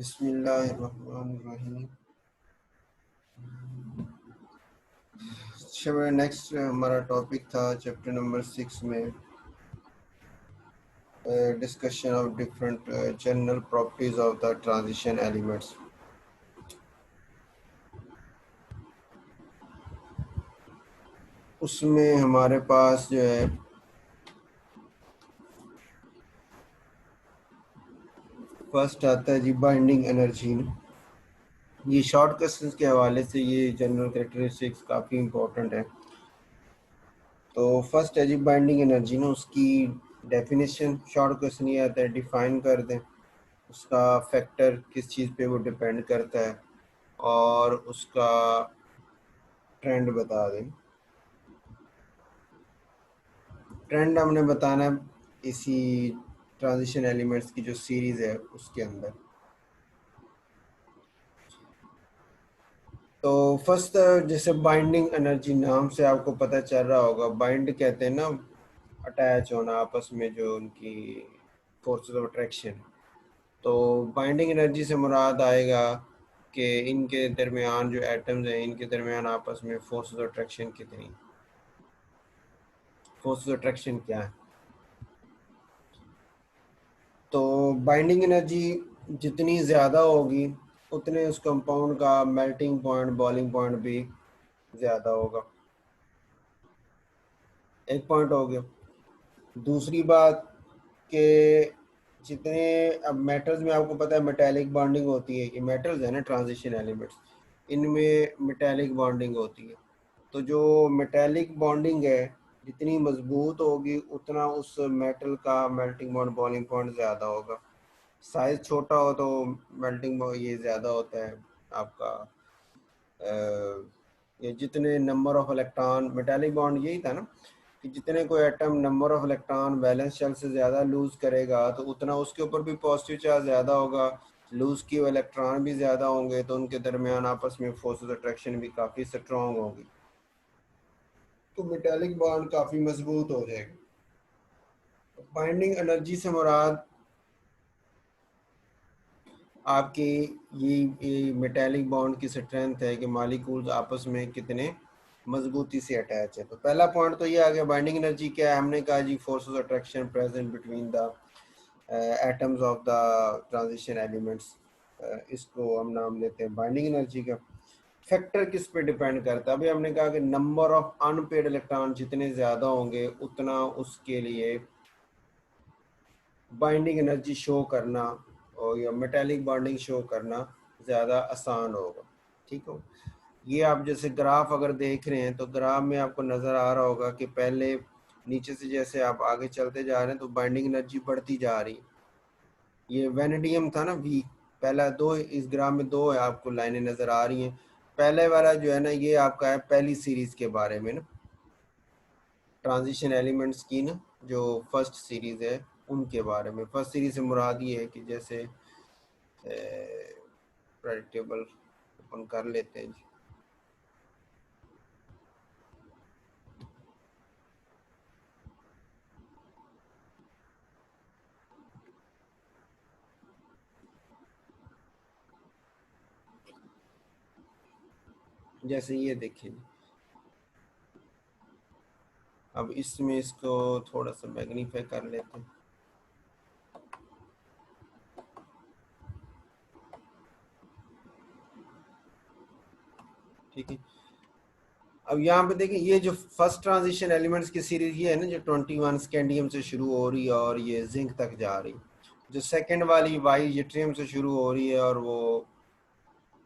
बिस्मिल्लाहिर्रहमानिर्रहीम। चलो नेक्स्ट हमारा टॉपिक था चैप्टर नंबर 6 में discussion of different general properties of the transition elements. उसमें हमारे पास जो है फर्स्ट आता है जी बाइंडिंग एनर्जी। ये शॉर्ट क्वेश्चंस के हवाले से ये जनरल कैरेक्टरिस्टिक्स काफ़ी इंपॉर्टेंट है। तो फर्स्ट है जी बाइंडिंग एनर्जी ना, उसकी डेफिनेशन शॉर्ट क्वेश्चन ये आता है डिफाइन कर दें उसका फैक्टर किस चीज़ पे वो डिपेंड करता है और उसका ट्रेंड बता दें। ट्रेंड हमने बताना है इसी ट्रांजिशन एलिमेंट्स की जो सीरीज़ है उसके अंदर। तो फर्स्ट जैसे बाइंडिंग एनर्जी नाम से आपको पता चल रहा होगा, बाइंड कहते हैं ना अटैच होना आपस में, जो उनकी फोर्सेस ऑफ अट्रैक्शन। तो बाइंडिंग एनर्जी से मुराद आएगा कि इनके दरमियान जो एटम्स हैं इनके दरमियान आपस में फोर्सेस ऑफ अट्रैक्शन कितनी, फोर्सेस ऑफ अट्रैक्शन क्या है। तो बाइंडिंग एनर्जी जितनी ज़्यादा होगी उतने उस कंपाउंड का मेल्टिंग पॉइंट बॉइलिंग पॉइंट भी ज़्यादा होगा। एक पॉइंट हो गया। दूसरी बात कि जितने अब मेटल्स में आपको पता है मेटेलिक बॉन्डिंग होती है, ये मेटल्स है ना ट्रांजिशन एलिमेंट्स, इनमें मेटेलिक बॉन्डिंग होती है। तो जो मेटेलिक बॉन्डिंग है जितनी मजबूत होगी उतना उस मेटल का मेल्टिंग पॉइंट बॉइलिंग पॉइंट ज़्यादा होगा। साइज छोटा हो तो मेल्टिंग ये ज़्यादा होता है आपका। ये जितने number of electron, metallic bond यही था ना कि जितने कोई atom number of electron valence shell से ज़्यादा लूज़ करेगा तो उतना उसके ऊपर भी पॉजिटिव चार्ज ज़्यादा होगा, लूज़ किए हुए इलेक्ट्रॉन भी ज़्यादा होंगे तो उनके दरमियान आपस में फोर्सेस अट्रैक्शन भी काफ़ी स्ट्रॉन्ग होगी, तो मेटालिक बॉन्ड काफ़ी मजबूत हो जाएगा। बाइंडिंग एनर्जी से मुराद आपकी ये मेटेलिक बॉन्ड की स्ट्रेंथ है कि मॉलिक्यूल्स आपस में कितने मजबूती से अटैच है। तो पहला पॉइंट तो ये आ गया बाइंडिंग एनर्जी क्या है। हमने कहा जी forces attraction present between the atoms of the transition elements. इसको हम नाम देते हैं बाइंडिंग एनर्जी का। फैक्टर किस पे डिपेंड करता है, अभी हमने कहा कि नंबर ऑफ अनपेड इलेक्ट्रॉन जितने ज़्यादा होंगे उतना उसके लिए बाइंडिंग एनर्जी शो करना और या मेटेलिक बॉन्डिंग शो करना ज़्यादा आसान होगा। ठीक हो। ये आप जैसे ग्राफ अगर देख रहे हैं तो ग्राफ में आपको नज़र आ रहा होगा कि पहले नीचे से जैसे आप आगे चलते जा रहे हैं तो बाइंडिंग एनर्जी बढ़ती जा रही। ये वेनेडियम था ना वी, पहला दो, इस ग्राफ में दो है आपको लाइनें नज़र आ रही हैं। पहले वाला जो है ना ये आपका है पहली सीरीज़ के बारे में ना, ट्रांजिशन एलिमेंट्स की ना जो फर्स्ट सीरीज़ है उनके बारे में। फर्स्ट सीरीज़ से मुराद ये है कि जैसे प्रेडिक्टेबल अपन कर लेते हैं जी। जैसे ये देखिए, अब इसमें इसको थोड़ा सा मैग्नीफाई कर लेते हैं। ठीक है। अब यहाँ पे देखिए ये जो फर्स्ट ट्रांजिशन एलिमेंट्स की सीरीज ये है ना जो 21 स्कैंडियम से शुरू हो रही है और ये जिंक तक जा रही। जो सेकंड वाली वाई यूट्रियम से शुरू हो रही है और वो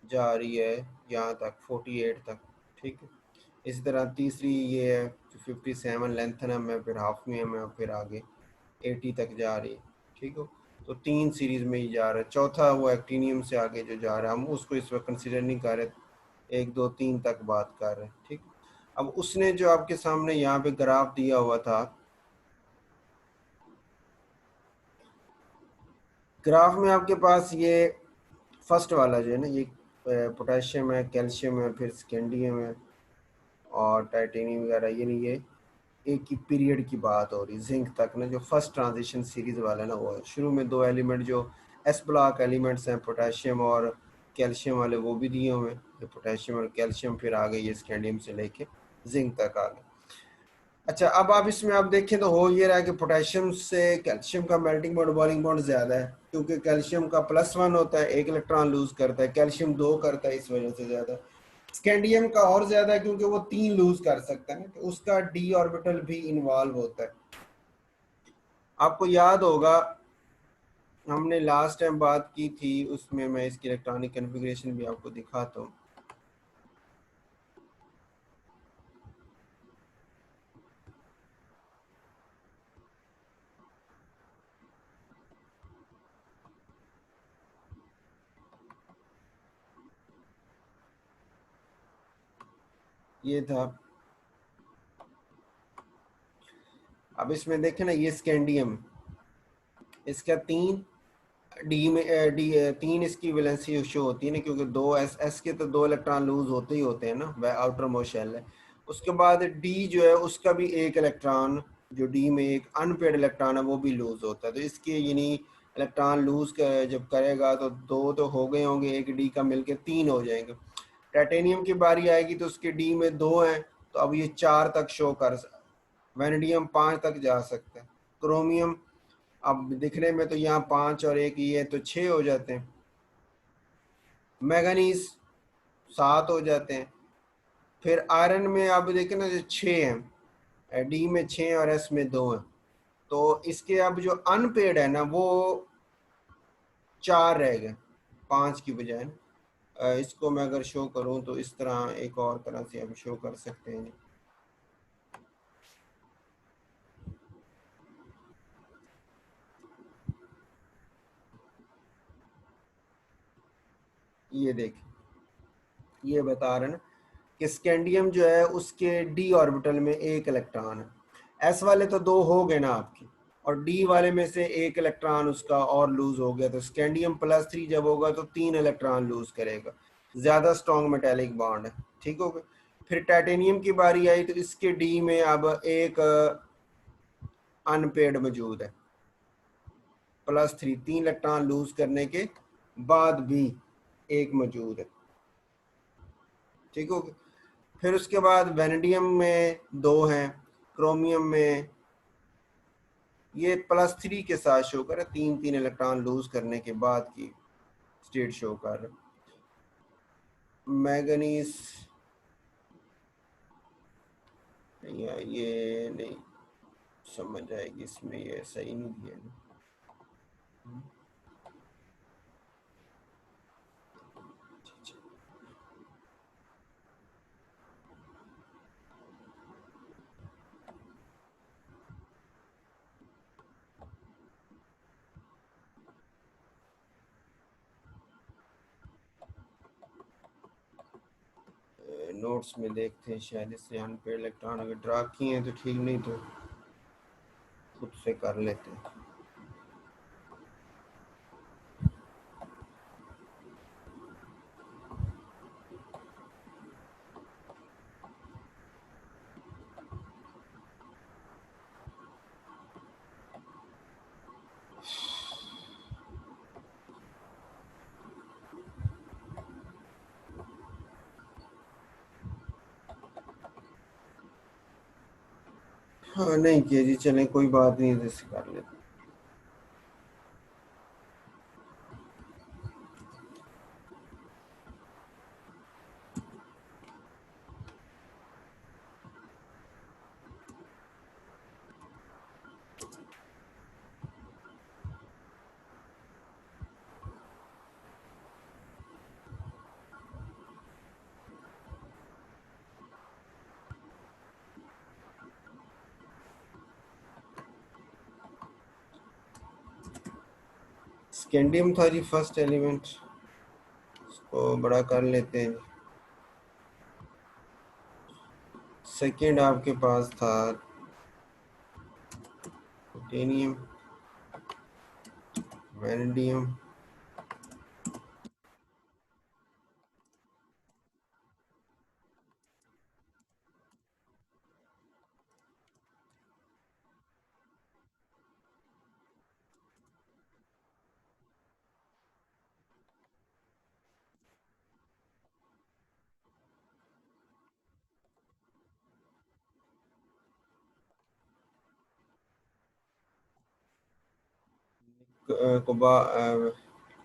जा रही है यहाँ तक 48 तक। ठीक है। इसी तरह तीसरी ये है जो 57 लेंथनम है, फिर हाफनियम है, फिर आगे 80 तक जा रही है। ठीक हो। तो तीन सीरीज में ही जा रहा है। चौथा वो एक्टिनियम से आगे जो जा रहा है हम उसको इस वक्त कंसिडर नहीं कर रहे, 1 2 3 तक बात कर रहे हैं। ठीक। अब उसने जो आपके सामने यहाँ पे ग्राफ दिया हुआ था, ग्राफ में आपके पास ये फर्स्ट वाला जो है ना ये पोटेशियम है, कैल्शियम है, फिर स्कैंडियम है और टाइटेनियम वगैरह, ये नहीं, ये एक ही पीरियड की बात हो रही जिंक तक ना, जो फर्स्ट ट्रांजिशन सीरीज वाला ना वो है। शुरू में दो एलिमेंट जो एस ब्लॉक एलिमेंट्स हैं पोटेशियम और कैल्शियम वाले, वो भी दिए हुए हैं। ये पोटेशियम और कैल्शियम फिर आ गए ये स्कैंडियम से लेके जिंक तक आ गए। अच्छा, अब आप इसमें आप देखें तो हो ये रहा है कि पोटेशियम से कैल्शियम का मेल्टिंग पॉइंट बॉइलिंग पॉइंट ज्यादा है, क्योंकि कैल्शियम का +1 होता है, एक इलेक्ट्रॉन लूज करता है, कैल्शियम 2 करता है, इस वजह से ज्यादा। स्कैंडियम का और ज्यादा है क्योंकि वो 3 लूज कर सकता है ना, तो उसका डी ऑर्बिटल भी इन्वॉल्व होता है। आपको याद होगा हमने लास्ट टाइम बात की थी, उसमें मैं इसकी इलेक्ट्रॉनिक कॉन्फ़िगरेशन भी आपको दिखाता हूँ। ये था, अब इसमें देखें ना, ये स्कैंडियम, इसका 3 डी में डी 3 इसकी वैलेंसी शो होती है ना, क्योंकि 2 एस एस के तो 2 इलेक्ट्रॉन लूज होते ही होते हैं ना, वह आउटर मोस्ट शेल है। उसके बाद डी जो है उसका भी एक इलेक्ट्रॉन, जो डी में एक अनपेड इलेक्ट्रॉन है वो भी लूज होता है, तो इसके यानी इलेक्ट्रॉन लूज जब करेगा तो 2 तो हो गए होंगे, एक डी का मिलके 3 हो जाएंगे। टाइटेनियम की बारी आएगी तो उसके डी में 2 हैं, तो अब ये 4 तक शो कर, वैनेडियम 5 तक जा सकता है। क्रोमियम अब दिखने में तो यहाँ 5 और एक ये तो 6 हो जाते हैं। मैगनीज 7 हो जाते हैं। फिर आयरन में आप देखें ना, जो 6 हैं, डी में 6 और एस में 2 हैं, तो इसके अब जो अनपेड है ना वो 4 रह गए 5 की बजाय। इसको मैं अगर शो करूं तो इस तरह, एक और तरह से हम शो कर सकते हैं। ये देखिए, ये बता रहे ना कि स्कैंडियम जो है उसके डी ऑर्बिटल में एक इलेक्ट्रॉन है। एस वाले तो 2 हो गए ना आपकी, और डी वाले में से एक इलेक्ट्रॉन उसका और लूज हो गया, तो स्कैंडियम +3 जब होगा तो 3 इलेक्ट्रॉन लूज करेगा, ज्यादा स्ट्रॉन्ग मेटेलिक बॉन्ड है। ठीक हो गया। फिर टाइटेनियम की बारी आई तो इसके डी में अब एक अनपेड मौजूद है, +3, 3 इलेक्ट्रॉन लूज करने के बाद भी एक मौजूद है। ठीक हो गया। फिर उसके बाद वेनेडियम में 2 हैं, क्रोमियम में ये +3 के साथ शो कर रहा है, 3 इलेक्ट्रॉन लूज करने के बाद की स्टेट शो कर रहा है। मैगनीज ये नहीं समझ आएगी इसमें, ये सही नहीं दिया ना। नोट्स में देखते हैं, शायद इससे अनपेड इलेक्ट्रॉन अगर ड्रा किए हैं तो ठीक, नहीं तो खुद से कर लेते हैं। हाँ नहीं किया जी, चलें कोई बात नहीं, जैसे कर लेते हैं। स्कैंडियम था जी फर्स्ट एलिमेंट, इसको बड़ा कर लेते हैं। सेकंड आपके पास था titanium, vanadium,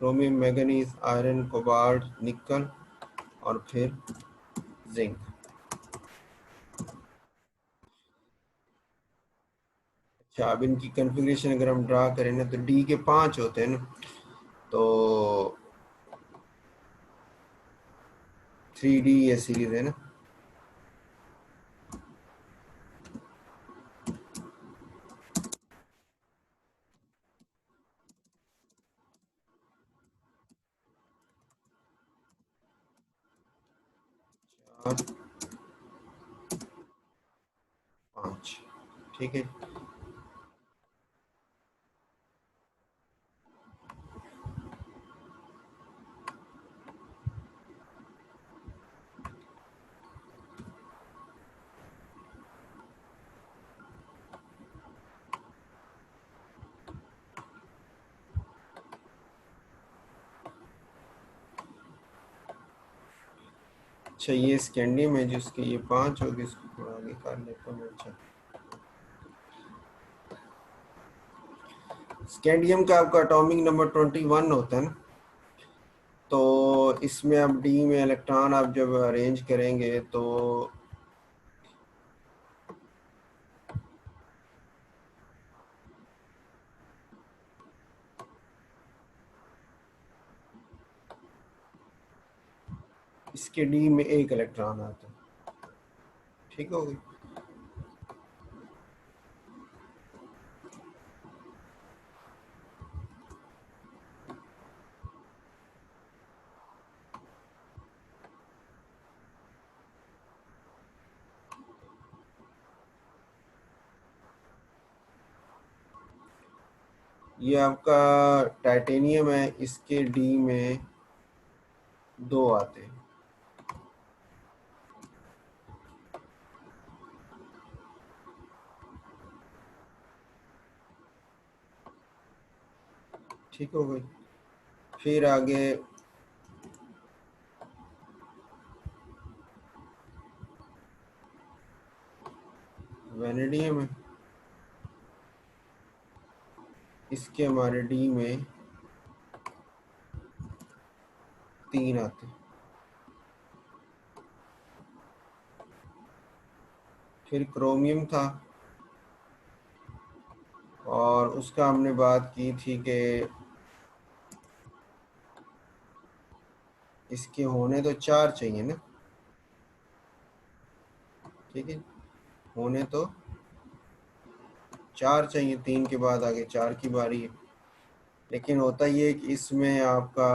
chromium, manganese, iron, cobalt, निकल और फिर जिंक। अच्छा, अब इनकी कन्फिग्रेशन अगर हम ड्रा करें ना, तो डी के 5 होते हैं ना, तो 3D ये सीरीज है ना। चार, 5, ठीक है। अच्छा, ये स्कैंडियम है जिसके ये 5 होगी, इसको थोड़ा आगे कर लेता हूँ। अच्छा, स्कैंडियम का आपका एटॉमिक नंबर 21 होता है ना, तो इसमें अब डी में इलेक्ट्रॉन आप जब अरेंज करेंगे तो इसके डी में एक इलेक्ट्रॉन आता है, ठीक हो गई। ये आपका टाइटेनियम है, इसके डी में 2 आते हैं। ठीक हो गई। फिर आगे वेनेडियम है, इसके हमारे डी में 3 आते हैं। फिर क्रोमियम था, और उसका हमने बात की थी कि इसके होने तो 4 चाहिए ना, ठीक है, होने तो 4 चाहिए, 3 के बाद आगे 4 की बारी है। लेकिन होता ये है कि इसमें आपका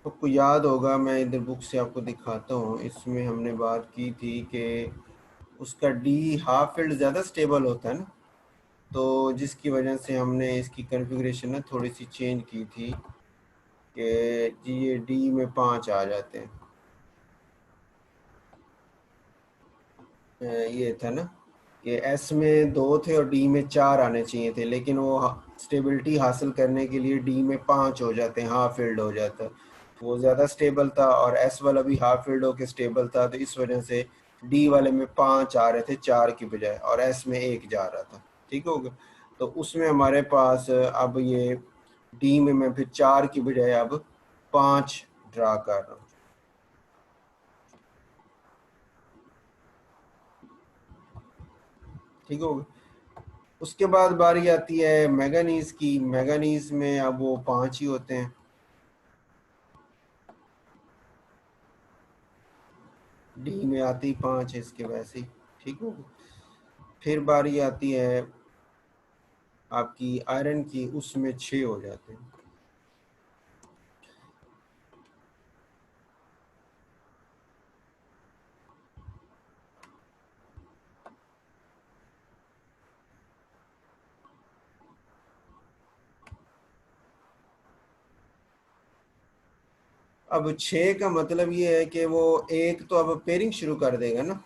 आपको याद होगा, मैं इधर बुक से आपको दिखाता हूँ, इसमें हमने बात की थी कि उसका डी हाफ फील्ड ज़्यादा स्टेबल होता है ना, तो जिसकी वजह से हमने इसकी कॉन्फ़िगरेशन ना थोड़ी सी चेंज की थी कि जी ये डी में 5 आ जाते हैं। ये था ना कि एस में 2 थे और डी में 4 आने चाहिए थे, लेकिन वो स्टेबिलिटी हासिल करने के लिए डी में 5 हो जाते हैं, हाफ फील्ड हो जाता है, वो ज़्यादा स्टेबल था, और एस वाला भी हाफ फील्ड होकर स्टेबल था, तो इस वजह से डी वाले में 5 आ रहे थे 4 की बजाय, और एस में 1 जा रहा था। ठीक हो गया। तो उसमें हमारे पास अब ये डी में मैं फिर 4 की बजाय अब 5 ड्रा कर रहा हूँ। ठीक हो गया। उसके बाद बारी आती है मैंगनीज की। मैंगनीज में अब वो 5 ही होते हैं, डी में आती 5 इसके वैसे ही। ठीक हो गया। फिर बारी आती है आपकी आयरन की, उसमें 6 हो जाते हैं। अब 6 का मतलब ये है कि वो एक तो अब पेयरिंग शुरू कर देगा ना,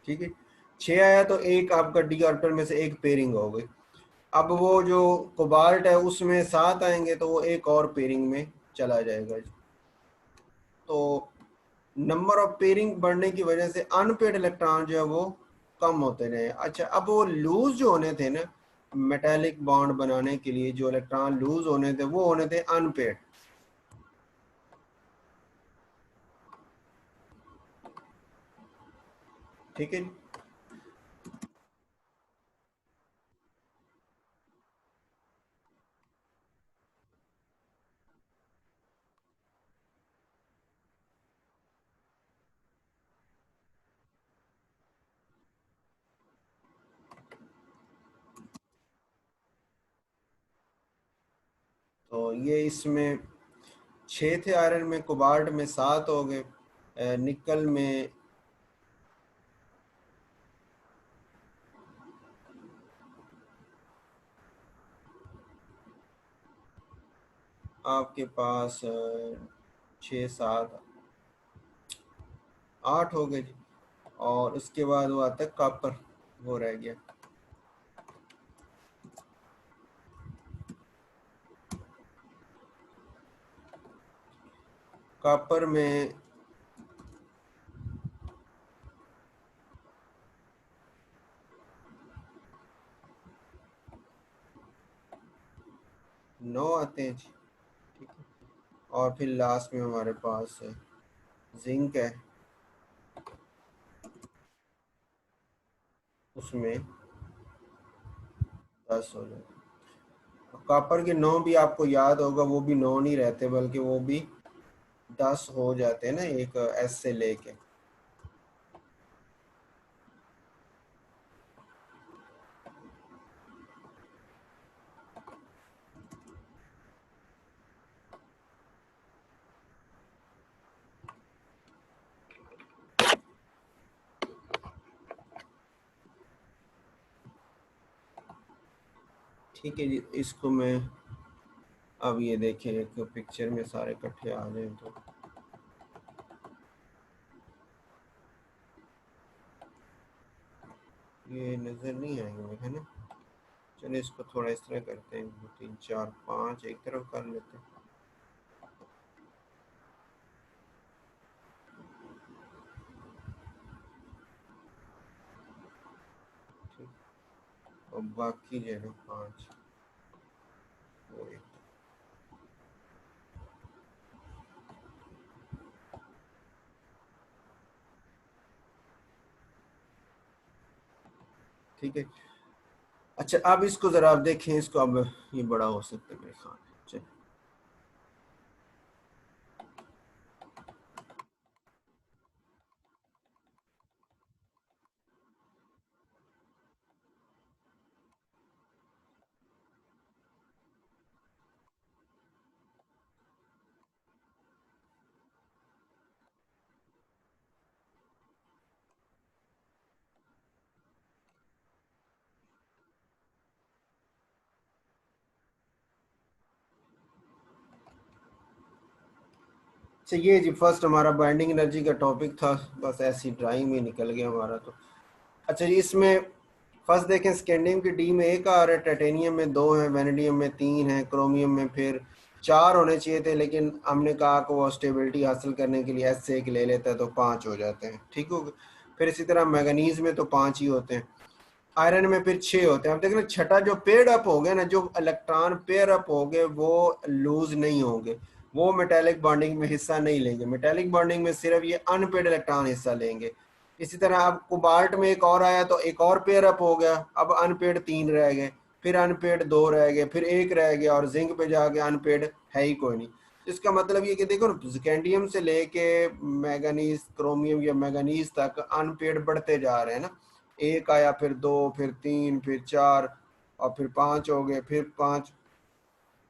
ठीक है, 6 आया तो एक आपका डी ऑर्बिटल में से एक पेयरिंग हो गई। अब वो जो कोबाल्ट है उसमें 7 आएंगे तो वो एक और पेयरिंग में चला जाएगा जी। तो नंबर ऑफ पेयरिंग बढ़ने की वजह से अनपेड इलेक्ट्रॉन जो है वो कम होते रहे। अच्छा, अब वो लूज जो होने थे ना मेटालिक बॉन्ड बनाने के लिए, जो इलेक्ट्रॉन लूज होने थे वो होने थे अनपेड। ठीक है, तो ये इसमें 6 थे आयरन में, कोबाल्ट में 7 हो गए, निकल में आपके पास 6 7 8 हो गए जी। और उसके बाद वो आता है कॉपर, वो रह गया। कॉपर में 9 आते हैं जी। ठीक है, और फिर लास्ट में हमारे पास जिंक है, उसमें 10 हो जाते। कॉपर के 9 भी आपको याद होगा, वो भी 9 नहीं रहते बल्कि वो भी 10 हो जाते हैं ना, एक एस से लेके। ठीक है जी, इसको मैं अब ये देखें एक पिक्चर में सारे इकट्ठे आ जाए तो ये नज़र नहीं आएंगे, है ना। चलिए इसको थोड़ा इस तरह करते हैं, 2 3 4 5 एक तरफ कर लेते हैं। ठीक, और बाकी जो है ना 5 वो एक। ठीक है, अच्छा अब इसको ज़रा आप देखें, इसको अब ये बड़ा हो सकता है मेरे ख्याल में। चलिए, अच्छा ये जी फर्स्ट हमारा बाइंडिंग एनर्जी का टॉपिक था, बस ऐसी ड्राइंग में निकल गया हमारा तो। अच्छा जी, इसमें फर्स्ट देखें, स्कैंडियम की डी में एक आ रहा है, टाइटेनियम में 2 है, वेनेडियम में 3 है, क्रोमियम में फिर 4 होने चाहिए थे, लेकिन हमने कहा कि वो स्टेबिलिटी हासिल करने के लिए एस से एक ले लेता है तो 5 हो जाते हैं। ठीक हो गया। फिर इसी तरह मैगनीज में तो 5 ही होते हैं, आयरन में फिर 6 होते हैं। अब देख रहे छठा जो पेड अप हो गया ना, जो इलेक्ट्रॉन पेयर अप हो गए वो लूज नहीं होंगे, वो मेटेलिक बॉन्डिंग में हिस्सा नहीं लेंगे। मेटेलिक बॉन्डिंग में सिर्फ ये अनपेड इलेक्ट्रॉन हिस्सा लेंगे। इसी तरह अब कोबाल्ट में एक और आया तो एक और पेयर अप हो गया, अब अनपेड 3 रह गए, फिर अनपेड 2 रह गए, फिर एक रह गया, और जिंक पे जाके अनपेड है ही कोई नहीं। इसका मतलब ये कि देखो ना, स्कैंडियम से लेके मैगनीज, क्रोमियम या मैगनीज तक अनपेड बढ़ते जा रहे हैं ना। एक आया, फिर 2, फिर 3, फिर 4, और फिर 5 हो गए, फिर 5।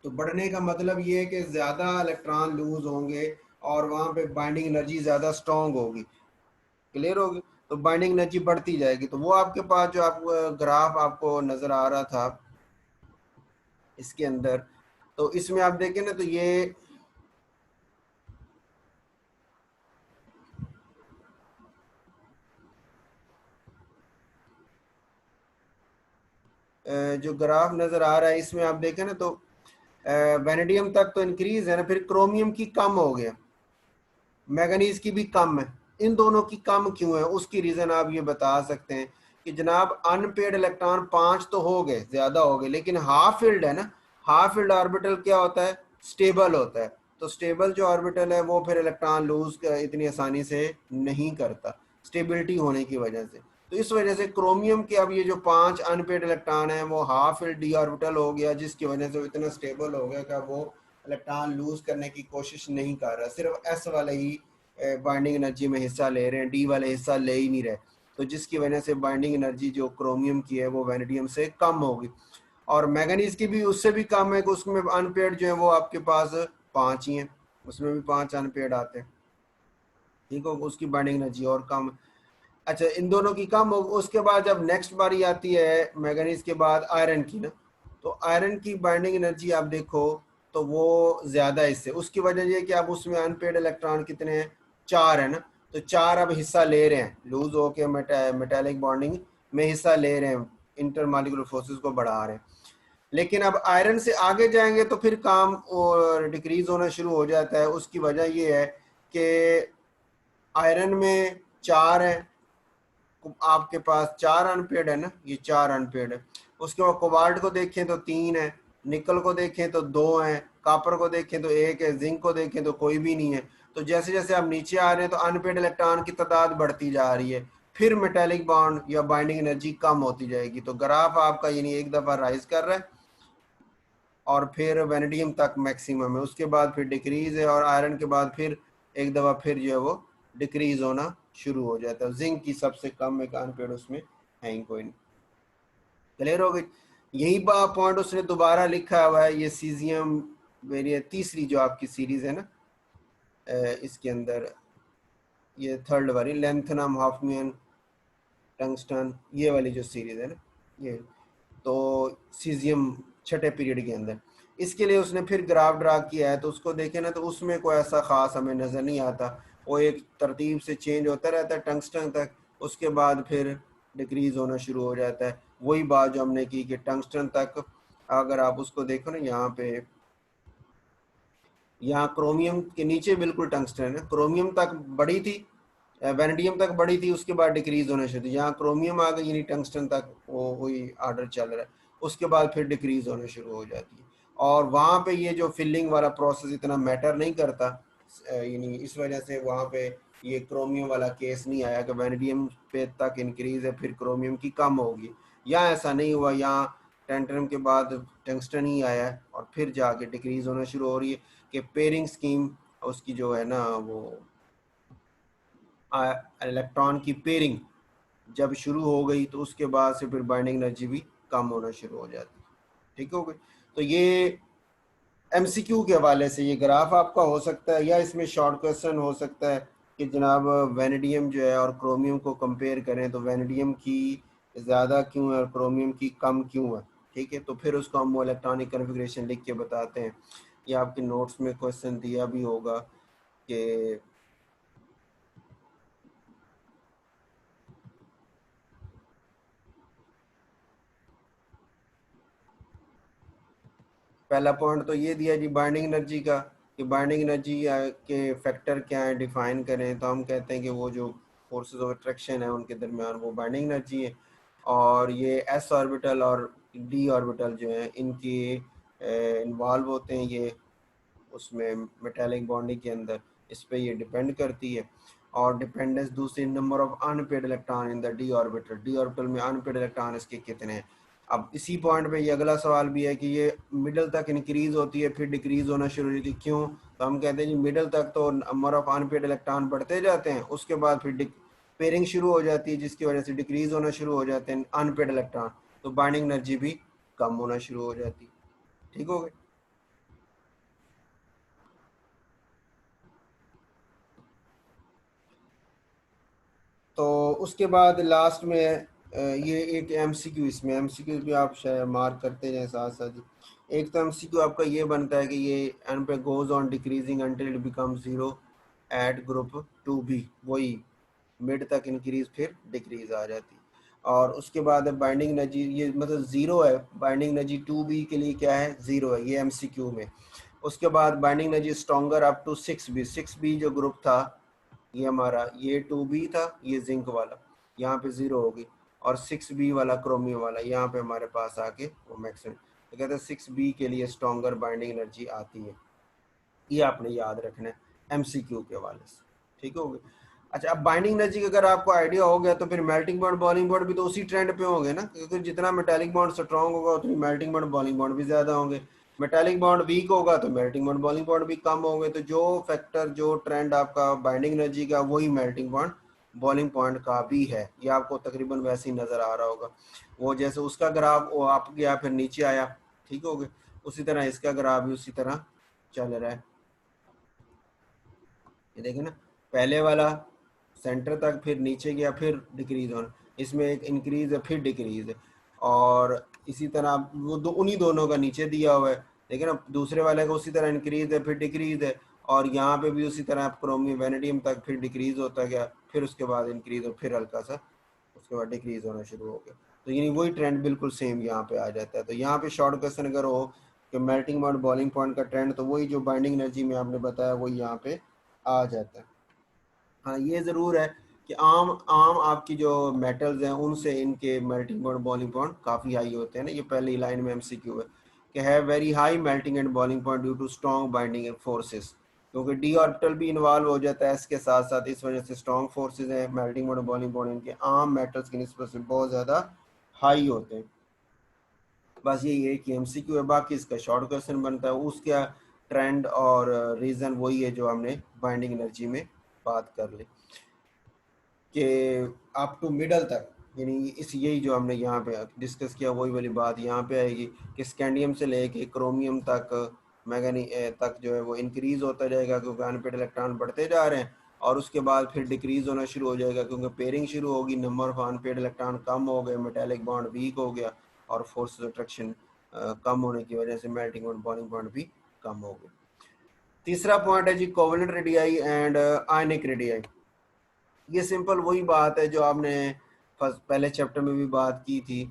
तो बढ़ने का मतलब ये है कि ज़्यादा इलेक्ट्रॉन लूज होंगे और वहाँ पे बाइंडिंग एनर्जी ज़्यादा स्ट्रॉन्ग होगी। क्लियर होगी, तो बाइंडिंग एनर्जी बढ़ती जाएगी। तो वो आपके पास जो आप ग्राफ आपको नज़र आ रहा था इसके अंदर, तो इसमें आप देखें ना तो ये जो ग्राफ नजर आ रहा है इसमें आप देखें ना तो वेनेडियम तक तो इंक्रीज है ना, फिर क्रोमियम की कम हो गया, मैगनीज की भी कम है। इन दोनों की कम क्यों है, उसकी रीजन आप ये बता सकते हैं कि जनाब अनपेड इलेक्ट्रॉन 5 तो हो गए, ज्यादा हो गए, लेकिन हाफ फील्ड है ना, हाफ फील्ड ऑर्बिटल क्या होता है, स्टेबल होता है। तो स्टेबल जो ऑर्बिटल है वो फिर इलेक्ट्रॉन लूज इतनी आसानी से नहीं करता, स्टेबिलिटी होने की वजह से। तो इस वजह से क्रोमियम के अब ये जो 5 अनपेड इलेक्ट्रॉन है वो हाफ फील्ड डी ऑर्बिटल हो गया, जिसकी वजह से वो इतना स्टेबल हो गया कि वो इलेक्ट्रॉन लूज करने की कोशिश नहीं कर रहा, सिर्फ एस वाले ही बाइंडिंग एनर्जी में हिस्सा ले रहे हैं, डी वाले हिस्सा ले ही नहीं रहे। तो जिसकी वजह से बाइंडिंग एनर्जी जो क्रोमियम की है वो वैनेडियम से कम होगी, और मैगनीज की भी उससे भी कम है कि उसमें अनपेड जो है वो आपके पास 5 ही हैं, उसमें भी 5 अनपेड आते हैं, ठीक हो, उसकी बाइंडिंग एनर्जी और कम। अच्छा, इन दोनों की कम हो, उसके बाद जब नेक्स्ट बारी आती है मैगनीज के बाद आयरन की ना, तो आयरन की बाइंडिंग एनर्जी आप देखो तो वो ज्यादा है इससे। उसकी वजह ये कि अब उसमें अनपेड इलेक्ट्रॉन कितने हैं, 4 है ना, तो 4 अब हिस्सा ले रहे हैं, लूज होके मेटेलिक बॉन्डिंग में हिस्सा ले रहे हैं, इंटरमॉलिक्यूलर फोर्सेस को बढ़ा रहे हैं। लेकिन अब आयरन से आगे जाएंगे तो फिर काम और डिक्रीज होना शुरू हो जाता है। उसकी वजह ये है कि आयरन में 4 है, आपके पास 4 अनपेड है ना, ये 4 अनपेड है। उसके बाद कोबाल्ट को देखें तो 3 है, निकल को देखें तो 2 है, कापर को देखें तो 1 है, जिंक को देखें तो कोई भी नहीं है। तो जैसे जैसे आप नीचे आ रहे हैं तो अनपेड इलेक्ट्रॉन की तादाद बढ़ती जा रही है, फिर मेटेलिक बॉन्ड या बाइंडिंग एनर्जी कम होती जाएगी। तो ग्राफ आपका यानी एक दफ़ा राइज कर रहा है और फिर वेनेडियम तक मैक्सिमम है, उसके बाद फिर डिक्रीज है, और आयरन के बाद फिर एक दफ़ा फिर जो है वो डिक्रीज होना शुरू हो जाता है। जिंक की सबसे कम एक अनपेड उसमें है ही कोई नहीं। क्लियर हो गई। यही पॉइंट उसने दोबारा लिखा हुआ है, ये सीजियम वेरिएट तीसरी जो आपकी सीरीज है ना, इसके अंदर ये थर्ड वाली लेंथनम हॉफमियन टंगस्टन, ये वाली जो सीरीज है ना, ये तो सीजियम छठे पीरियड के अंदर, इसके लिए उसने फिर ग्राफ ड्रा किया है। तो उसको देखे ना तो उसमें कोई ऐसा खास हमें नज़र नहीं आता, वो एक तरतीब से चेंज होता रहता है टंगस्टन तक, उसके बाद फिर डिक्रीज होना शुरू हो जाता है। वही बात जो हमने की कि टंगस्टन तक अगर आप उसको देखो ना, यहाँ पे यहाँ क्रोमियम के नीचे बिल्कुल टंगस्टन है, क्रोमियम तक बड़ी थी, वेनेडियम तक बड़ी थी, उसके बाद डिक्रीज होना शुरू, यहाँ क्रोमियम आ गई यानी टंगस्टन तक वो वही आर्डर चल रहा है, उसके बाद फिर डिक्रीज होना शुरू हो जाती है। और वहाँ पे ये जो फिलिंग वाला प्रोसेस इतना मैटर नहीं करता, यानी इस वजह से वहाँ पे ये क्रोमियम वाला केस नहीं आया कि वेनेडियम पे तक इंक्रीज है फिर क्रोमियम की कम होगी, यहाँ ऐसा नहीं हुआ। यहाँ टेंटरम के बाद टंगस्टन ही आया है और फिर जाके डिक्रीज होना शुरू हो रही है कि पेयरिंग स्कीम उसकी जो है ना वो इलेक्ट्रॉन की पेयरिंग जब शुरू हो गई तो उसके बाद से फिर बाइंडिंग एनर्जी भी कम होना शुरू हो जाती है। ठीक हो गई। तो ये एमसीक्यू के हवाले से ये ग्राफ आपका हो सकता है, या इसमें शॉर्ट क्वेश्चन हो सकता है कि जनाब वेनेडियम जो है और क्रोमियम को कंपेयर करें तो वेनेडियम की ज़्यादा क्यों है और क्रोमियम की कम क्यों है। ठीक है, तो फिर उसको हम वो इलेक्ट्रॉनिक कन्फिग्रेशन लिख के बताते हैं, या आपके नोट्स में क्वेश्चन दिया भी होगा कि पहला पॉइंट तो ये दिया जी बाइंडिंग एनर्जी का, कि बाइंडिंग एनर्जी के फैक्टर क्या है डिफाइन करें, तो हम कहते हैं कि वो जो फोर्सेस ऑफ अट्रैक्शन है उनके दरमियान वो बाइंडिंग एनर्जी है। और ये एस ऑर्बिटल और डी ऑर्बिटल जो है इनके इन्वॉल्व होते हैं ये उसमें मेटेलिक बॉन्डिंग के अंदर, इस पे ये डिपेंड करती है। और डिपेंडेंस दूसरी number of unpaired electron in the D orbital, D orbital में अनपेड इलेक्ट्रॉन इसके कितने हैं। अब इसी पॉइंट पे ये अगला सवाल भी है कि ये मिडल तक इंक्रीज होती है फिर डिक्रीज होना शुरू होती है, क्यों। तो हम कहते हैं जी मिडल तक तो नंबर ऑफ अनपेड इलेक्ट्रॉन बढ़ते जाते हैं, उसके बाद फिर पेयरिंग शुरू हो जाती है जिसकी वजह से डिक्रीज होना शुरू हो जाते हैं अनपेड इलेक्ट्रॉन, तो बाइंडिंग एनर्जी भी कम होना शुरू हो जाती है। ठीक हो गई। तो उसके बाद लास्ट में ये एक एमसीक्यू, इसमें एमसीक्यू भी आप शायद मार्क करते जाएं साथ साथ ही। एक तो एमसीक्यू आपका ये बनता है कि ये एन पे goes on decreasing until it become zero at group 2B, वही मिड तक इंक्रीज फिर डिक्रीज आ जाती है। और उसके बाद बाइंडिंग एनर्जी ये मतलब ज़ीरो है, बाइंडिंग एनर्जी 2b के लिए क्या है, ज़ीरो है, ये एमसीक्यू में। उसके बाद binding energy stronger up to 6b, 6b जो ग्रुप था ये हमारा, ये 2b था, ये जिंक वाला, यहाँ पे ज़ीरो होगी, और 6b वाला क्रोमियम वाला यहाँ पे हमारे पास आके वो मैक्सिमम, तो कहते हैं 6b के लिए स्ट्रॉन्गर बाइंडिंग एनर्जी आती है। ये आपने याद रखना है एमसीक्यू के हवाले से, ठीक हो गया। अच्छा, अब बाइंडिंग एनर्जी का अगर आपको आइडिया हो गया तो फिर मेल्टिंग पॉइंट बॉइलिंग पॉइंट भी तो उसी ट्रेंड पे होंगे ना, क्योंकि जितना मेटालिक बॉन्ड स्ट्रॉन्ग होगा उतनी मेल्टिंग पॉइंट बॉइलिंग पॉइंट भी ज्यादा होंगे, मेटालिक बॉन्ड वीक होगा तो मेल्टिंग पॉइंट बॉइलिंग पॉइंट भी कम होंगे। तो जो फैक्टर जो ट्रेंड आपका बाइंडिंग एनर्जी का वही मेल्टिंग पॉइंट बॉइलिंग पॉइंट का भी है, ये आपको तकरीबन वैसे ही नजर आ रहा होगा। वो जैसे उसका ग्राफ वो आप गया फिर नीचे आया, ठीक हो गया, उसी तरह इसका ग्राफ भी उसी तरह चल रहा है। ये देखें ना, पहले वाला सेंटर तक, फिर नीचे गया, फिर डिक्रीज होना, इसमें एक इंक्रीज है फिर डिक्रीज है, और इसी तरह वो उन्हीं दोनों का नीचे दिया हुआ है, देखिए ना, दूसरे वाले का उसी तरह इंक्रीज है फिर डिक्रीज है, और यहाँ पे भी उसी तरह क्रोमियम वेनेडियम तक फिर डिक्रीज होता गया, फिर उसके बाद इंक्रीज और फिर हल्का सा उसके बाद डिक्रीज होना शुरू हो गया। तो यानी वही ट्रेंड बिल्कुल सेम यहाँ पे आ जाता है। तो यहाँ पे शॉर्ट क्वेश्चन अगर हो कि मेल्टिंग पॉइंट बॉइलिंग पॉइंट का ट्रेंड, तो वही जो बाइंडिंग एनर्जी में आपने बताया वही यहाँ पे आ जाता है। हाँ, ये ज़रूर है कि आम आम आपकी जो मेटल्स हैं उनसे इनके मेल्टिंग पॉइंट बॉइलिंग पॉइंट काफ़ी हाई होते हैं ना, ये पहली लाइन में एमसीक्यू है कि है very high melting and boiling point due to strong binding forces, क्योंकि डी ऑर्बिटल भी इन्वॉल्व हो जाता है इसके साथ साथ, इस वजह से स्ट्रॉन्ग फोर्सेस हैं, मेल्टिंग पॉइंट बॉइलिंग पॉइंट इनके आम मेटल्स की निस्बत से बहुत ज़्यादा हाई होते हैं। बस यही है कि एमसीक्यू है, बाकी इसका शॉर्ट क्वेश्चन बनता है, उसका ट्रेंड और रीज़न वही है जो हमने बाइंडिंग एनर्जी में बात कर ली कि अप टू मिडल तक, यानी इस यही जो हमने यहाँ पे डिस्कस किया वही वाली बात यहाँ पे आएगी कि स्कैंडियम से लेके क्रोमियम तक मैग्नी तक जो है वो इंक्रीज होता जाएगा क्योंकि अनपेड इलेक्ट्रॉन बढ़ते जा रहे हैं, और उसके बाद फिर डिक्रीज होना शुरू हो जाएगा क्योंकि पेयरिंग शुरू होगी, नंबर ऑफ अनपेड इलेक्ट्रॉन कम हो गए, मेटेलिक बॉन्ड वीक हो गया, और फोर्स अट्रैक्शन कम होने की वजह से मेल्टिंग पॉइंट बॉइलिंग पॉइंट भी कम हो गए। तीसरा पॉइंट है जी covalent radii and ionic radii. ये सिंपल वही बात है जो आपने फर्स्ट पहले चैप्टर में भी बात की थी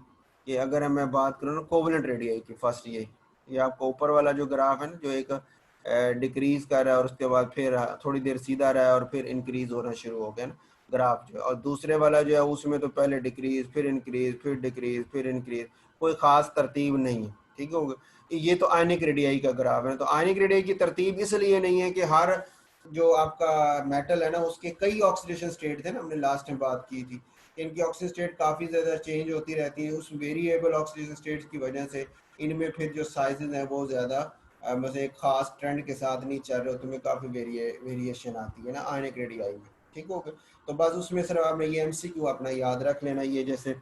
कि अगर मैं बात करूँ ना कोवेलेंट रेडियाई की, फर्स्ट ये आपको ऊपर वाला जो ग्राफ है ना जो एक डिक्रीज कर रहा है और उसके बाद फिर थोड़ी देर सीधा रहा है और फिर इंक्रीज होना शुरू हो गया ना ग्राफ जो है, और दूसरे वाला जो है उसमें तो पहले डिक्रीज फिर इंक्रीज फिर डिक्रीज फिर इंक्रीज, कोई खास तरतीब नहीं है, ठीक है। ये तो आयनिक रेडियाई का ग्राफ है, तो आयनिक रेडियाई की तरतीब इसलिए नहीं है कि हर जो आपका मेटल है ना उसके कई ऑक्सीडेशन स्टेट थे ना, हमने लास्ट में बात की थी, इनकी ऑक्सीजन स्टेट काफ़ी ज़्यादा चेंज होती रहती है, उस वेरिएबल ऑक्सीडेशन स्टेट्स की वजह से इनमें फिर जो साइजेस हैं वो ज़्यादा मतलब एक खास ट्रेंड के साथ नहीं चल रहे, तुम्हें काफ़ी वेरिएशन आती है ना आयनिक रेडियाई में, ठीक हो गया। तो बस उसमें सिर्फ आपने ये एमसीक्यू अपना याद रख लेना, ये जैसे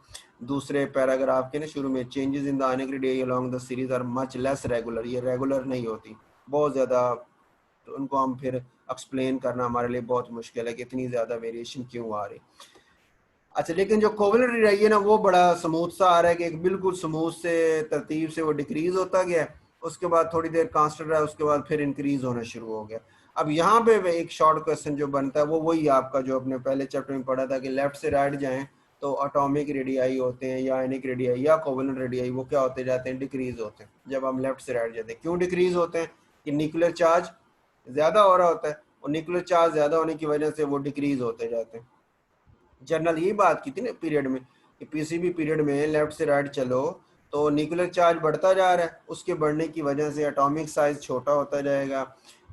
दूसरे पैराग्राफ के ना शुरू में changes in the ionic radii along the series are much less regular, ये रेगुलर नहीं होती बहुत ज़्यादा, तो उनको हम फिर एक्सप्लेन करना हमारे लिए बहुत मुश्किल है कि इतनी ज़्यादा वेरिएशन क्यों आ रही। अच्छा, लेकिन जो कोवेलेंट रेडियाई है ना वो बड़ा स्मूथ सा आ रहा है कि एक बिल्कुल स्मूथ से तरतीब से वो डिक्रीज होता गया, उसके बाद थोड़ी देर कांस्टेंट रहा, उसके बाद फिर इंक्रीज होना शुरू हो गया। अब यहाँ पे एक शॉर्ट क्वेश्चन जो बनता है वो वही आपका जो अपने पहले चैप्टर में पढ़ा था कि लेफ्ट से राइट जाएं तो एटॉमिक रेडियाई होते हैं या आयनिक रेडियाई या कोवेलेंट रेडियाई, वो क्या होते जाते हैं, डिक्रीज होते हैं जब हम लेफ्ट से राइट जाते हैं। क्यों डिक्रीज होते हैं? कि न्यूक्लियर चार्ज ज्यादा हो रहा होता है, और न्यूक्लियर चार्ज ज्यादा होने की वजह से वो डिक्रीज होते जाते हैं। जनरल यही बात की थी ना पीरियड में कि पीसीबी पीरियड में लेफ्ट से राइट चलो तो न्यूक्लियर चार्ज बढ़ता जा रहा है, उसके बढ़ने की वजह से एटॉमिक साइज छोटा होता जाएगा,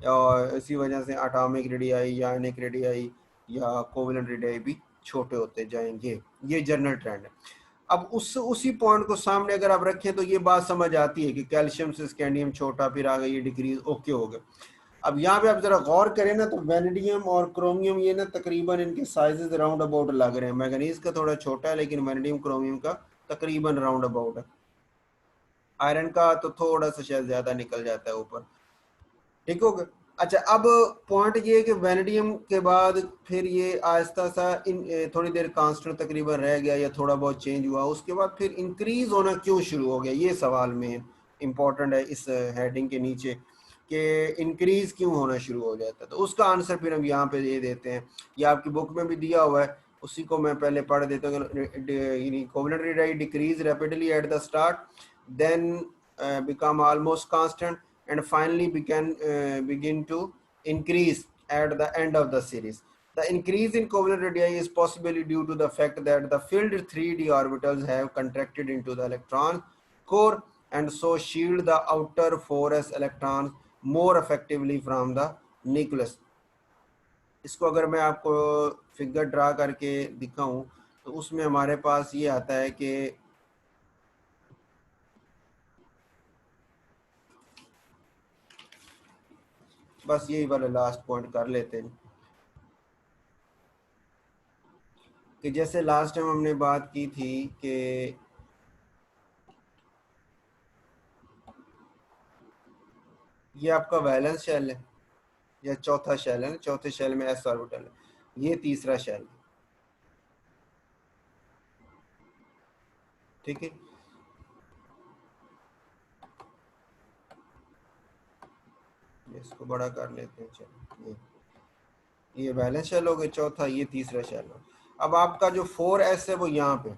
और इसी वजह से एटॉमिक रेडियाई या आयनिक रेडियाई या कोवेलेंट रेडियाई भी छोटे होते जाएंगे। ये जनरल ट्रेंड है। अब उसी पॉइंट को सामने अगर आप रखें तो ये बात समझ आती है कि कैल्शियम से स्कैंडियम छोटा, फिर आ गई ये डिक्रीज, ओके हो गया। अब यहाँ पे आप जरा गौर करें ना तो वेनेडियम और क्रोमियम ये ना तकरीबन इनके साइजेस राउंड अबाउट लग रहे हैं, मैग्नीज का थोड़ा छोटा है लेकिन वेनेडियम क्रोमियम का तकरीबन राउंड अबाउट है, आयरन का तो थोड़ा सा शायद ज्यादा निकल जाता है ऊपर, ठीक हो गया। अच्छा, अब पॉइंट ये है कि वेनेडियम के बाद फिर ये आहिस्ता सा इन थोड़ी देर कांस्टेंट तकरीबन रह गया या थोड़ा बहुत चेंज हुआ, उसके बाद फिर इंक्रीज होना क्यों शुरू हो गया, ये सवाल में इम्पोर्टेंट है इस हेडिंग के नीचे कि इंक्रीज क्यों होना शुरू हो जाता है। तो उसका आंसर फिर हम यहाँ पे ये देते हैं, ये आपकी बुक में भी दिया हुआ है उसी को मैं पहले पढ़ देता हूँ। Covalent radii decrease rapidly at the start, then become almost constant, and finally begin to increase at the end of the series. The increase in covalent radii is possibly due to the fact that the filled 3d orbitals have contracted into the electron core and so shield the outer 4s electrons more effectively from the nucleus. इसको अगर मैं आपको figure draw करके दिखाऊं तो उसमें हमारे पास ये आता है कि बस यही वाला लास्ट पॉइंट कर लेते हैं कि जैसे लास्ट टाइम हमने बात की थी कि ये आपका वैलेंस शेल है या चौथा शेल है ना, चौथे शेल में एस ऑर्बिटल है, ये तीसरा शेल है, ठीक है। इसको बड़ा कर लेते हैं, चलो ये वैलेंस शेल हो गया चौथा, ये तीसरा शेल हो। अब आपका जो 4s है वो यहाँ पे,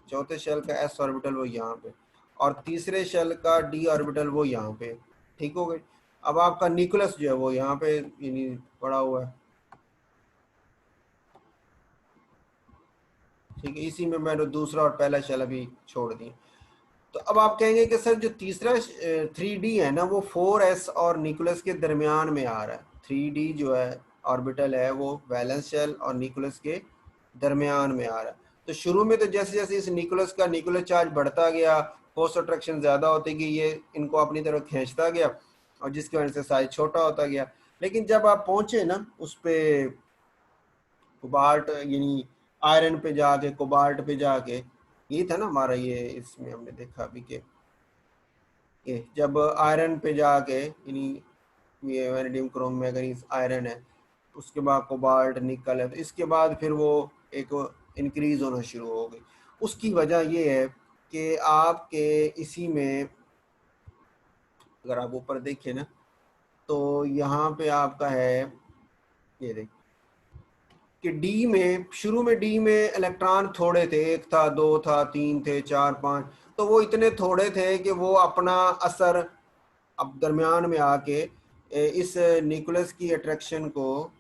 चौथे शेल का एस ऑर्बिटल वो यहाँ पे, और तीसरे शेल का डी ऑर्बिटल वो यहाँ पे, ठीक हो गई। अब आपका न्यूक्लियस जो है वो यहाँ पे यानी पड़ा हुआ है, ठीक है। इसी में मैंने दूसरा और पहला शेल अभी छोड़ दिया। तो अब आप कहेंगे कि सर जो तीसरा 3D है ना वो 4s और न्यूक्लियस के दरमियान में आ रहा है। 3D जो है ऑर्बिटल है वो वैलेंस शेल और न्यूक्लियस के दरमियान में आ रहा है। तो शुरू में तो जैसे जैसे इस न्यूक्लियस का न्यूक्लियर चार्ज बढ़ता गया, फोर्स अट्रैक्शन ज़्यादा होती गई, ये इनको अपनी तरफ खींचता गया और जिसकी वजह से साइज छोटा होता गया। लेकिन जब आप पहुंचे ना उस पर कोबाल्ट यानी आयरन पे जाके, कोबाल्ट पे जाके, ये था ना हमारा ये, इसमें हमने देखा अभी कि जब आयरन पे जाके यानी ये वैनेडियम क्रोम मैंगनीज आयरन है, उसके बाद कोबाल्ट निकल है, तो इसके बाद फिर वो एक इंक्रीज होना शुरू हो गई। उसकी वजह ये है कि आपके इसी में अगर आप ऊपर देखें ना तो यहाँ पे आपका है, ये देखिए कि डी में शुरू में डी में इलेक्ट्रॉन थोड़े थे, एक था, दो था, तीन थे, चार, पांच, तो वो इतने थोड़े थे कि वो अपना असर अब दरमियान में आके इस न्यूक्लियस की अट्रैक्शन को,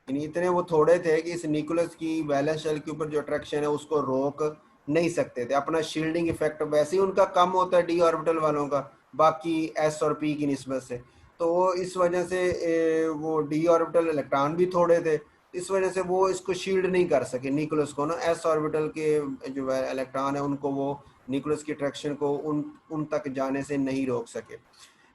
यानी इतने वो थोड़े थे कि इस न्यूक्लियस की वैलेंस शेल के ऊपर जो अट्रैक्शन है उसको रोक नहीं सकते थे। अपना शील्डिंग इफेक्ट वैसे ही उनका कम होता है डी ऑर्बिटल वालों का बाकी एस और पी की निस्बत से, तो वो इस वजह से वो डी ऑर्बिटल इलेक्ट्रॉन भी थोड़े थे, इस वजह से वो इसको शील्ड नहीं कर सके न्यूक्लियस को ना, एस ऑर्बिटल के जो इलेक्ट्रॉन है उनको वो न्यूक्लियस की अट्रैक्शन को उन तक जाने से नहीं रोक सके।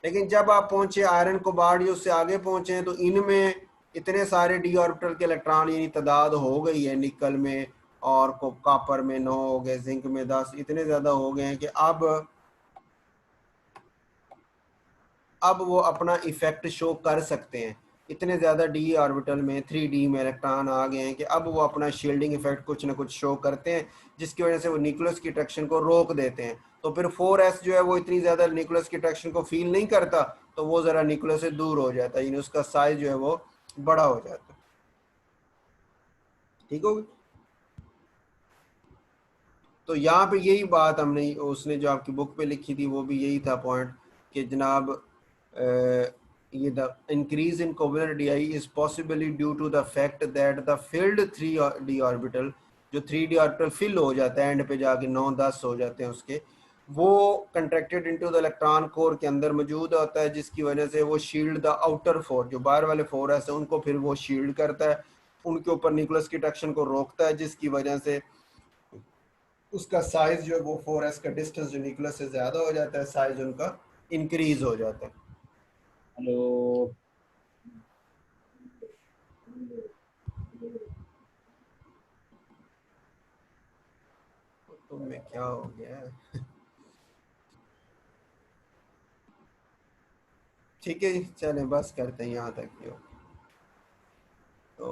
लेकिन जब आप पहुंचे आयरन कोबाल्ट जो उससे आगे पहुंचे हैं तो इनमें इतने सारे डी ऑर्बिटल के इलेक्ट्रॉन यानी तादाद हो गई है, निकल में और कॉपर में 9 हो गए, जिंक में 10, इतने ज्यादा हो गए हैं कि अब वो अपना इफेक्ट शो कर सकते हैं। इतने ज़्यादा डी ऑर्बिटल में 3D में इलेक्ट्रॉन आ गए हैं कि अब वो अपना शील्डिंग इफेक्ट कुछ ना कुछ शो करते हैं, जिसकी वजह से वो न्यूक्लियस की अट्रैक्शन को रोक देते हैं। तो फिर 4s जो है वो इतनी ज़्यादा न्यूक्लियस की अट्रैक्शन को फील नहीं करता, तो वो ज़रा न्यूक्लियस से दूर हो जाता है, यानी उसका साइज जो है वो बड़ा हो जाता है, ठीक होगी। तो यहाँ पे यही बात हमने उसने जो आपकी बुक पे लिखी थी वो भी यही था पॉइंट कि जनाब ये the increase in covalent radii is possibly due to the fact that the field 3D orbital, जो 3D ऑर्बिटल फिल हो जाता है एंड पे जाके 9-10 हो जाते हैं उसके, वो contracted into the electron core के अंदर मौजूद होता है, जिसकी वजह से वो शील्ड द आउटर फोर, जो बाहर वाले फोर है उनको फिर वो शील्ड करता है, उनके ऊपर न्यूक्लियस की अट्रैक्शन को रोकता है, जिसकी वजह से उसका साइज जो है वो 4s का डिस्टेंस जो न्यूक्लियस से ज्यादा हो जाता है, साइज उनका इंक्रीज हो जाता है। हेलो। तो में क्या हो गया है? ठीक है जी, चलें बस करते हैं यहाँ तक ही हो। तो